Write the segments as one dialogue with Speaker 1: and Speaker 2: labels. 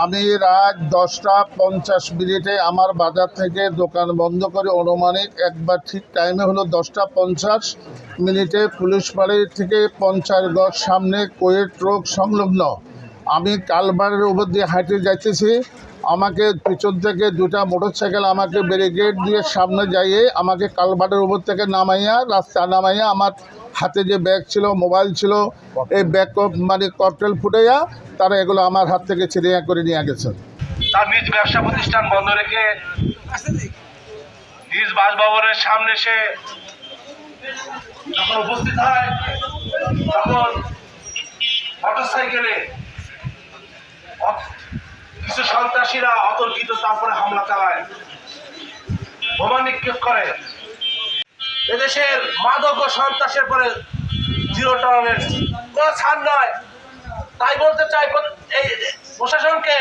Speaker 1: আমি রাত 10টা 50 আমার বাজার থেকে দোকান বন্ধ করে অনুমানিক একবার ঠিক টাইমে হলো 10টা 50 পুলিশ বাড়ি থেকে 50 গজ সামনে কোয়েট রোড সংলগ্ন আমি কালবারের উপর দিয়ে হাঁটে যাইতেছি। আমাকে পিছন থেকে দুটা মোটরসাইকেল আমাকে ব্যারিকেড দিয়ে সামনে যাইয়ে আমাকে কালবারের উপর থেকে রাস্তা নামাইয়া আমার হাতে যে ব্যাগ ছিল, মোবাইল ছিল, এই ব্যাগ মানে ককটেল ফুটাইয়া তারা এগুলো আমার হাত থেকে ছিনিয়ে করে নিয়ে গেছে।
Speaker 2: তার নিজ ব্যবসা প্রতিষ্ঠান বন্ধ রেখে নিজ বাসভবনের সামনে সে যখন উপস্থিত হয় তখন মোটরসাইকেলে কিছু সন্ত্রাসীরা অতর্কিত তারপরে হামলা চালায়, বোমা নিক্ষেপ করে। এদেশের মাদক ও সন্ত্রাসের পরে জিরো টলারেন্স, কোনো ছাড় নয়। তাই বলতে চাই এই প্রশাসনকে,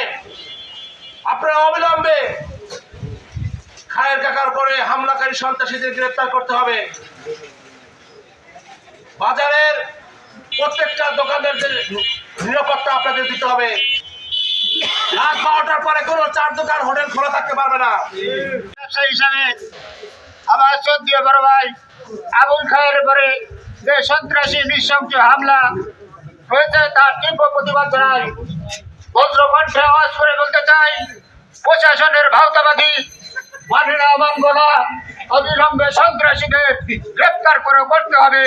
Speaker 2: আপনারা অবিলম্বে খায়ের কাকার পরে হামলাকারী সন্ত্রাসীদের গ্রেপ্তার করতে হবে। বাজারের প্রত্যেকটা দোকানদারদের নিরাপত্তা আপনাদের দিতে হবে। রাত 12টার পরে কোনো চার দোকান হোটেল খোলা থাকতে পারবে না।
Speaker 3: ব্যবসায়ী হিসাবে আমার শ্রদ্ধেয় বড় ভাই আবুল খায়ের পরে যে সন্ত্রাসী নৃশংস হামলা হয়েছে তার তীব্র প্রতিবাদ জানাই। বজ্রকণ্ঠে আওয়াজ করে বলতে চাই, প্রশাসনের ভাওতাবাদী মানিনা মানবনা অবিলম্বে সন্ত্রাসীদের গ্রেপ্তার করে করতে হবে।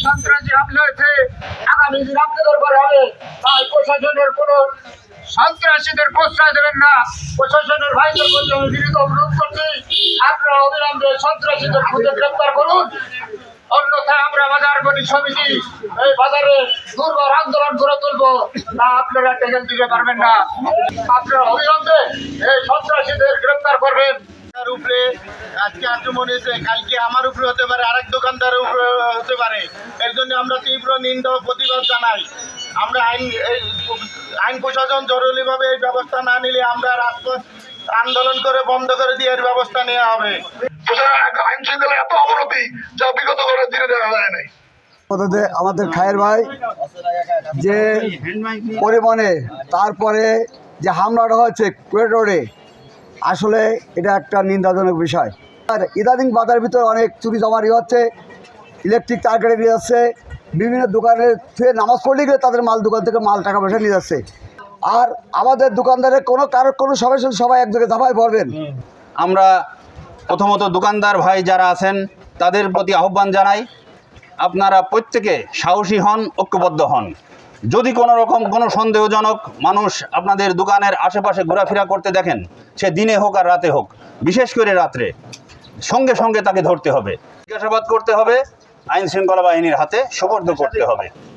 Speaker 3: সন্ত্রাসী হামলা হয়েছে, আগামী দিন আপনাদের উপর হবে। তাই প্রশাসনের কোনো সন্ত্রাসীদের প্রশ্রয় দেবেন না। প্রশাসনের ভাইদের মধ্যে বিরোধ অনুরোধ করছি, আপনারা অবিলম্বে সন্ত্রাসীদের খুঁজে গ্রেপ্তার করুন। অন্যথায় আমরা বাজার গণি সমিতি এই বাজারে দুর্বার আন্দোলন করে তুলবো, তা আপনারা টেকেল দিতে পারবেন না। আপনারা অবিলম্বে এই সন্ত্রাসীদের গ্রেপ্তার করবেন।
Speaker 4: উপরে আজকে আক্রমণ হয়েছে, কালকে আমার উপরে হতে পারে, আরেক দোকানদারের উপরে হতে পারে। এর জন্য আমরা তীব্র নিন্দা ও প্রতিবাদ জানাই। আমরা আইন প্রশাসন জরুরিভাবে এই ব্যবস্থা না নিলে আমরা রাজপথ আন্দোলন করে বন্ধ করে দিয়ে এর ব্যবস্থা নেওয়া হবে।
Speaker 2: আইন শৃঙ্খলা এত অবনতি যা বিগত করে দিনে দেখা যায় নাই।
Speaker 5: আমাদের খায়ের ভাই যে পরিমাণে তারপরে যে হামলাটা হয়েছে কুয়েট রোডে, আসলে এটা একটা নিন্দাজনক বিষয়। আর ইদানিং বাজারের ভিতরে অনেক চুরি জমারি হচ্ছে, ইলেকট্রিক তার কেটে নিয়ে যাচ্ছে, বিভিন্ন দোকানে থেকে নামাজ পড়লে গেলে তাদের মাল দোকান থেকে মাল টাকা পয়সা নিয়ে যাচ্ছে। আর আমাদের দোকানদারের কারোর কোনো সবাই এক জায়গায় ধাপায় পড়বেন।
Speaker 6: আমরা প্রথমত দোকানদার ভাই যারা আছেন তাদের প্রতি আহ্বান জানাই, আপনারা প্রত্যেকে সাহসী হন, ঐক্যবদ্ধ হন। যদি কোনো রকম কোনো সন্দেহজনক মানুষ আপনাদের দোকানের আশেপাশে ঘোরাফেরা করতে দেখেন, সে দিনে হোক আর রাতে হোক, বিশেষ করে রাত্রে, সঙ্গে সঙ্গে তাকে ধরতে হবে, জিজ্ঞাসাবাদ করতে হবে, আইন শৃঙ্খলা বাহিনীর হাতে সোপর্দ করতে হবে।